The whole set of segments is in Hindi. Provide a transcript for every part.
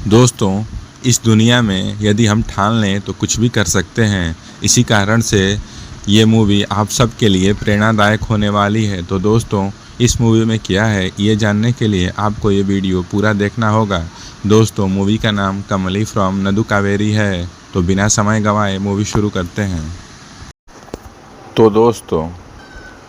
दोस्तों, इस दुनिया में यदि हम ठान लें तो कुछ भी कर सकते हैं। इसी कारण से ये मूवी आप सबके लिए प्रेरणादायक होने वाली है। तो दोस्तों, इस मूवी में क्या है ये जानने के लिए आपको ये वीडियो पूरा देखना होगा। दोस्तों, मूवी का नाम कमली फ्रॉम नदु कावेरी है। तो बिना समय गंवाए मूवी शुरू करते हैं। तो दोस्तों,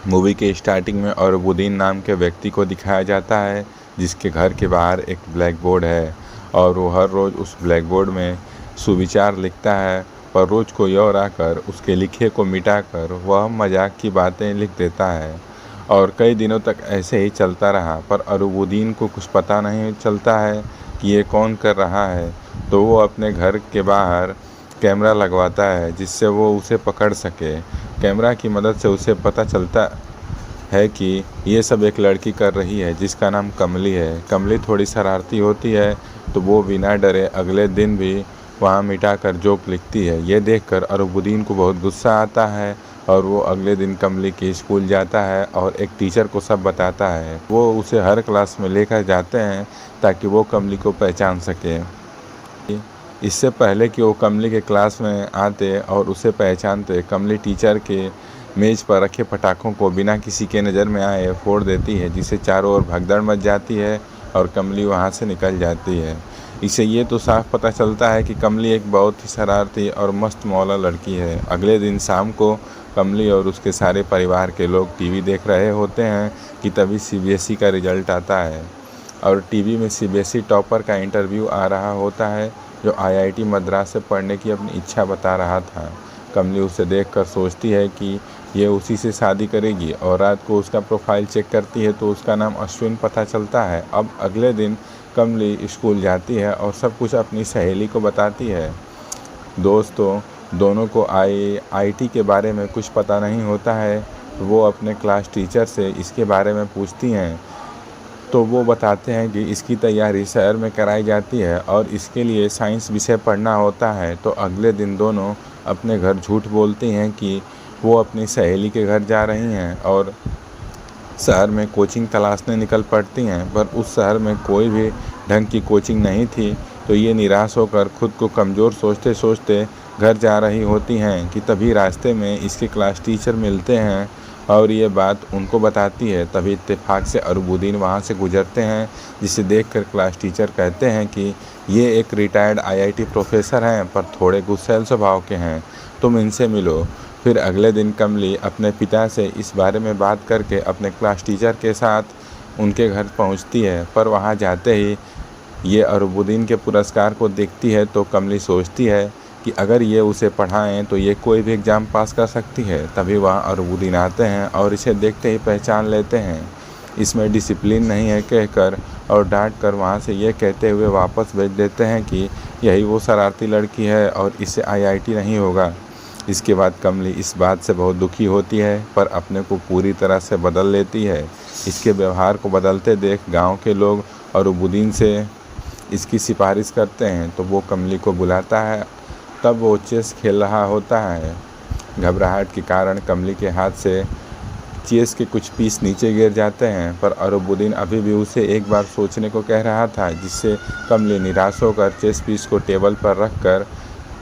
मूवी के स्टार्टिंग में अरबुद्दीन नाम के व्यक्ति को दिखाया जाता है, जिसके घर के बाहर एक ब्लैक बोर्ड है और वो हर रोज़ उस ब्लैक बोर्ड में सुविचार लिखता है। पर रोज़ कोई और आकर उसके लिखे को मिटाकर वह मजाक की बातें लिख देता है। और कई दिनों तक ऐसे ही चलता रहा, पर अरबुद्दीन को कुछ पता नहीं चलता है कि ये कौन कर रहा है। तो वो अपने घर के बाहर कैमरा लगवाता है, जिससे वो उसे पकड़ सके। कैमरा की मदद से उसे पता चलता है कि ये सब एक लड़की कर रही है, जिसका नाम कमली है। कमली थोड़ी शरारती होती है, तो वो बिना डरे अगले दिन भी वहाँ मिटाकर जोक लिखती है। ये देखकर अरबुद्दीन को बहुत गुस्सा आता है और वो अगले दिन कमली के स्कूल जाता है और एक टीचर को सब बताता है। वो उसे हर क्लास में लेकर जाते हैं ताकि वो कमली को पहचान सके। इससे पहले कि वो कमली के क्लास में आते और उसे पहचानते, कमली टीचर के मेज़ पर रखे पटाखों को बिना किसी के नज़र में आए फोड़ देती है, जिससे चारों ओर भगदड़ मच जाती है और कमली वहाँ से निकल जाती है। इससे ये तो साफ पता चलता है कि कमली एक बहुत ही शरारती और मस्त मौला लड़की है। अगले दिन शाम को कमली और उसके सारे परिवार के लोग टीवी देख रहे होते हैं कि तभी सीबीएसई का रिजल्ट आता है और टीवी में सीबीएसई टॉपर का इंटरव्यू आ रहा होता है, जो आईआईटी मद्रास से पढ़ने की अपनी इच्छा बता रहा था। कमली उसे देखकर सोचती है कि ये उसी से शादी करेगी और रात को उसका प्रोफाइल चेक करती है तो उसका नाम अश्विन पता चलता है। अब अगले दिन कमली स्कूल जाती है और सब कुछ अपनी सहेली को बताती है। दोस्तों, दोनों को आईआईटी के बारे में कुछ पता नहीं होता है। वो अपने क्लास टीचर से इसके बारे में पूछती हैं, तो वो बताते हैं कि इसकी तैयारी शहर में कराई जाती है और इसके लिए साइंस विषय पढ़ना होता है। तो अगले दिन दोनों अपने घर झूठ बोलती हैं कि वो अपनी सहेली के घर जा रही हैं और शहर में कोचिंग तलाशने निकल पड़ती हैं, पर उस शहर में कोई भी ढंग की कोचिंग नहीं थी। तो ये निराश होकर खुद को कमज़ोर सोचते सोचते घर जा रही होती हैं कि तभी रास्ते में इसके क्लास टीचर मिलते हैं और ये बात उनको बताती है। तभी इत्तेफाक से अरबुद्दीन वहाँ से गुजरते हैं, जिसे देखकर क्लास टीचर कहते हैं कि ये एक रिटायर्ड आईआईटी प्रोफेसर हैं, पर थोड़े गुस्सैल स्वभाव के हैं, तुम इनसे मिलो। फिर अगले दिन कमली अपने पिता से इस बारे में बात करके अपने क्लास टीचर के साथ उनके घर पहुंचती है, पर वहां जाते ही ये अरबुद्दीन के पुरस्कार को देखती है तो कमली सोचती है कि अगर ये उसे पढ़ाएं तो ये कोई भी एग्ज़ाम पास कर सकती है। तभी वहाँ अरबुद्दीन आते हैं और इसे देखते ही पहचान लेते हैं। इसमें डिसिप्लिन नहीं है कहकर और डांट कर वहाँ से ये कहते हुए वापस भेज देते हैं कि यही वो शरारती लड़की है और इससे आईआईटी नहीं होगा। इसके बाद कमली इस बात से बहुत दुखी होती है, पर अपने को पूरी तरह से बदल लेती है। इसके व्यवहार को बदलते देख गांव के लोग अरबुद्दीन से इसकी सिफारिश करते हैं, तो वो कमली को बुलाता है। तब वो चेस खेल रहा होता है। घबराहट के कारण कमली के हाथ से चेस के कुछ पीस नीचे गिर जाते हैं, पर अरबुद्दीन अभी भी उसे एक बार सोचने को कह रहा था, जिससे कमली निराश होकर चेस पीस को टेबल पर रख कर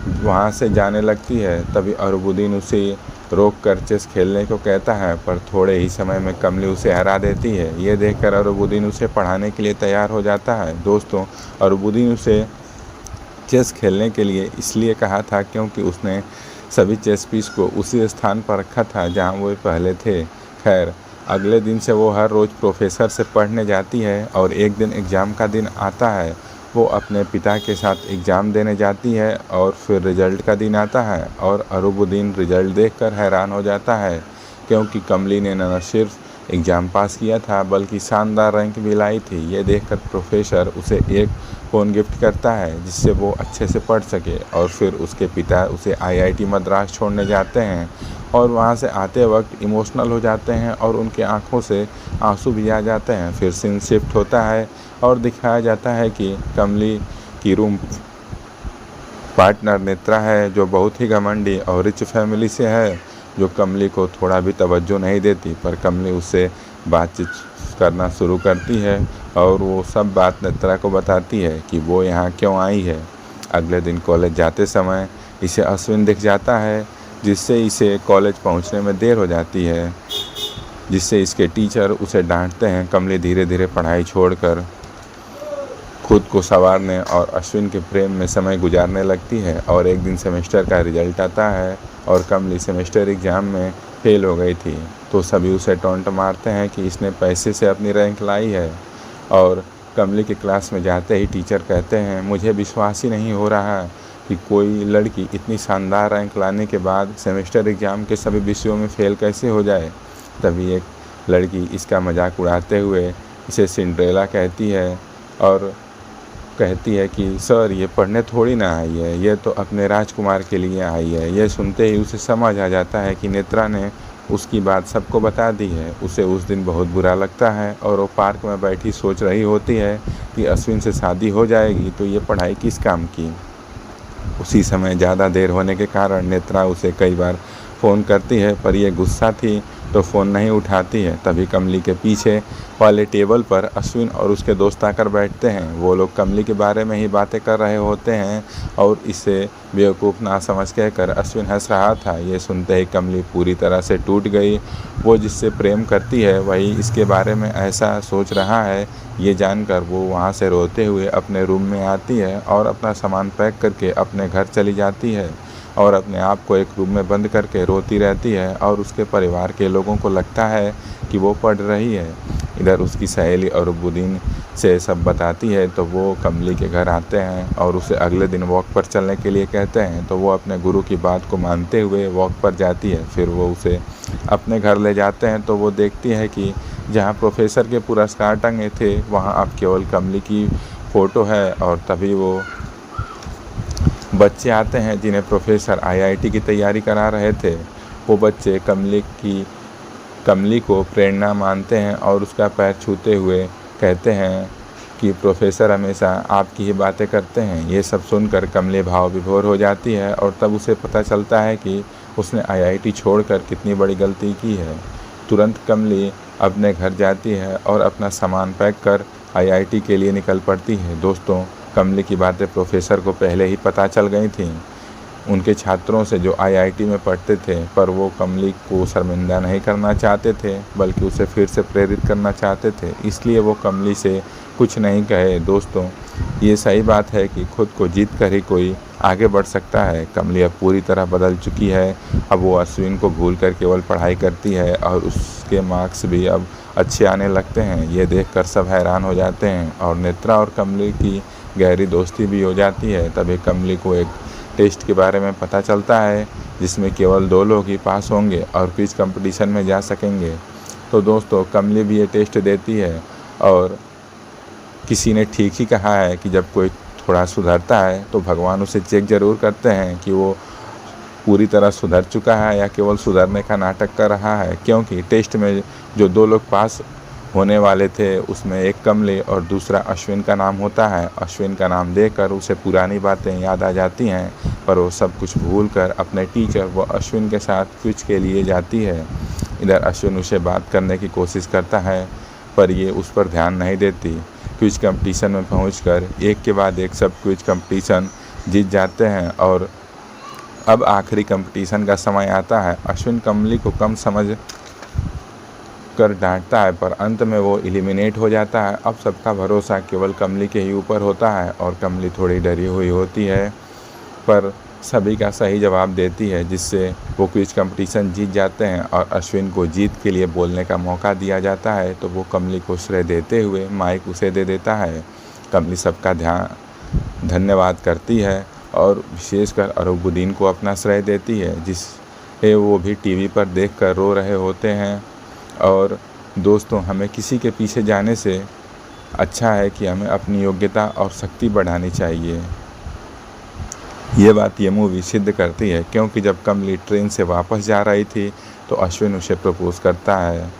वहाँ से जाने लगती है। तभी अरबुद्दीन उसे रोक कर चेस खेलने को कहता है, पर थोड़े ही समय में कमली उसे हरा देती है। ये देखकर अरबुद्दीन उसे पढ़ाने के लिए तैयार हो जाता है। दोस्तों, अरबुद्दीन उसे चेस खेलने के लिए इसलिए कहा था क्योंकि उसने सभी चेस पीस को उसी स्थान पर रखा था जहाँ वो पहले थे। खैर, अगले दिन से वो हर रोज़ प्रोफेसर से पढ़ने जाती है और एक दिन एग्ज़ाम का दिन आता है। वो अपने पिता के साथ एग्ज़ाम देने जाती है और फिर रिज़ल्ट का दिन आता है और अरबुद्दीन रिज़ल्ट देखकर हैरान हो जाता है, क्योंकि कमली ने न सिर्फ एग्ज़ाम पास किया था बल्कि शानदार रैंक भी लाई थी। ये देखकर प्रोफेसर उसे एक फ़ोन गिफ्ट करता है, जिससे वो अच्छे से पढ़ सके। और फिर उसके पिता उसे आईआईटी मद्रास छोड़ने जाते हैं और वहाँ से आते वक्त इमोशनल हो जाते हैं और उनके आँखों से आंसू भी आ जाते हैं। फिर सीन शिफ्ट होता है और दिखाया जाता है कि कमली की रूम पार्टनर नेत्रा है, जो बहुत ही घमंडी और रिच फैमिली से है, जो कमली को थोड़ा भी तवज्जो नहीं देती। पर कमली उससे बातचीत करना शुरू करती है और वो सब बात नेत्रा को बताती है कि वो यहाँ क्यों आई है। अगले दिन कॉलेज जाते समय इसे अश्विन दिख जाता है, जिससे इसे कॉलेज पहुँचने में देर हो जाती है, जिससे इसके टीचर उसे डांटते हैं। कमली धीरे धीरे पढ़ाई छोड़कर खुद को संवारने और अश्विन के प्रेम में समय गुजारने लगती है। और एक दिन सेमेस्टर का रिजल्ट आता है और कमली सेमेस्टर एग्ज़ाम में फेल हो गई थी, तो सभी उसे टॉन्ट मारते हैं कि इसने पैसे से अपनी रैंक लाई है। और कमली के क्लास में जाते ही टीचर कहते हैं, मुझे विश्वास ही नहीं हो रहा कि कोई लड़की इतनी शानदार रैंक लाने के बाद सेमेस्टर एग्ज़ाम के सभी विषयों में फ़ेल कैसे हो जाए। तभी एक लड़की इसका मजाक उड़ाते हुए इसे सिंड्रेला कहती है और कहती है कि सर ये पढ़ने थोड़ी ना आई है, ये तो अपने राजकुमार के लिए आई है। यह सुनते ही उसे समझ आ जाता है कि नेत्रा ने उसकी बात सबको बता दी है। उसे उस दिन बहुत बुरा लगता है और वो पार्क में बैठी सोच रही होती है कि अश्विन से शादी हो जाएगी तो ये पढ़ाई किस काम की। उसी समय ज़्यादा देर होने के कारण नेत्रा उसे कई बार फ़ोन करती है, पर यह गुस्सा थी तो फ़ोन नहीं उठाती है। तभी कमली के पीछे वाले टेबल पर अश्विन और उसके दोस्त आकर बैठते हैं। वो लोग कमली के बारे में ही बातें कर रहे होते हैं और इसे बेवकूफ़ ना समझ कहकर अश्विन हंस रहा था। ये सुनते ही कमली पूरी तरह से टूट गई। वो जिससे प्रेम करती है वही इसके बारे में ऐसा सोच रहा है, ये जानकर वो वहाँ से रोते हुए अपने रूम में आती है और अपना सामान पैक करके अपने घर चली जाती है और अपने आप को एक रूम में बंद करके रोती रहती है। और उसके परिवार के लोगों को लगता है कि वो पढ़ रही है। इधर उसकी सहेली और अरुबुद्दीन से सब बताती है तो वो कमली के घर आते हैं और उसे अगले दिन वॉक पर चलने के लिए कहते हैं, तो वो अपने गुरु की बात को मानते हुए वॉक पर जाती है। फिर वो उसे अपने घर ले जाते हैं तो वो देखती है कि जहाँ प्रोफेसर के पुरस्कार टंगे थे वहाँ अब केवल कमली की फ़ोटो है। और तभी वो बच्चे आते हैं जिन्हें प्रोफेसर आईआईटी की तैयारी करा रहे थे। वो बच्चे कमली को प्रेरणा मानते हैं और उसका पैर छूते हुए कहते हैं कि प्रोफेसर हमेशा आपकी ही बातें करते हैं। ये सब सुनकर कमली भाव विभोर हो जाती है और तब उसे पता चलता है कि उसने आईआईटी छोड़कर कितनी बड़ी गलती की है। तुरंत कमली अपने घर जाती है और अपना सामान पैक कर आईआईटी के लिए निकल पड़ती है। दोस्तों, कमली की बातें प्रोफेसर को पहले ही पता चल गई थीं, उनके छात्रों से जो आईआईटी में पढ़ते थे, पर वो कमली को शर्मिंदा नहीं करना चाहते थे बल्कि उसे फिर से प्रेरित करना चाहते थे। इसलिए वो कमली से कुछ नहीं कहे। दोस्तों, ये सही बात है कि खुद को जीत कर ही कोई आगे बढ़ सकता है। कमली अब पूरी तरह बदल चुकी है। अब वो अश्विन को भूल कर केवल पढ़ाई करती है और उसके मार्क्स भी अब अच्छे आने लगते हैं। ये देखकर सब हैरान हो जाते हैं और नेत्रा और कमली की गहरी दोस्ती भी हो जाती है। तभी कमली को एक टेस्ट के बारे में पता चलता है जिसमें केवल 2 लोग ही पास होंगे और क्विज कंपटीशन में जा सकेंगे। तो दोस्तों, कमली भी ये टेस्ट देती है और किसी ने ठीक ही कहा है कि जब कोई थोड़ा सुधरता है तो भगवान उसे चेक ज़रूर करते हैं कि वो पूरी तरह सुधर चुका है या केवल सुधरने का नाटक कर रहा है। क्योंकि टेस्ट में जो 2 लोग पास होने वाले थे उसमें एक कमली और दूसरा अश्विन का नाम होता है। अश्विन का नाम देखकर उसे पुरानी बातें याद आ जाती हैं, पर वो सब कुछ भूलकर अपने टीचर व अश्विन के साथ क्विज के लिए जाती है। इधर अश्विन उसे बात करने की कोशिश करता है पर ये उस पर ध्यान नहीं देती। क्विज कंपटीशन में पहुंचकर एक के बाद एक सब क्विज कंपटीशन जीत जाते हैं और अब आखिरी कंपटीशन का समय आता है। अश्विन कमली को कम समझ कर डांटता है पर अंत में वो एलिमिनेट हो जाता है। अब सबका भरोसा केवल कमली के ही ऊपर होता है और कमली थोड़ी डरी हुई होती है पर सभी का सही जवाब देती है, जिससे वो क्विज कंपटीशन जीत जाते हैं और अश्विन को जीत के लिए बोलने का मौका दिया जाता है। तो वो कमली को श्रेय देते हुए माइक उसे दे देता है। कमली सबका धन्यवाद करती है और विशेषकर अरुबुद्दीन को अपना श्रेय देती है, जिसे वो भी टीवी पर देखकर रो रहे होते हैं। और दोस्तों, हमें किसी के पीछे जाने से अच्छा है कि हमें अपनी योग्यता और शक्ति बढ़ानी चाहिए। ये बात ये मूवी सिद्ध करती है, क्योंकि जब कमली ट्रेन से वापस जा रही थी तो अश्विन उसे प्रपोज़ करता है।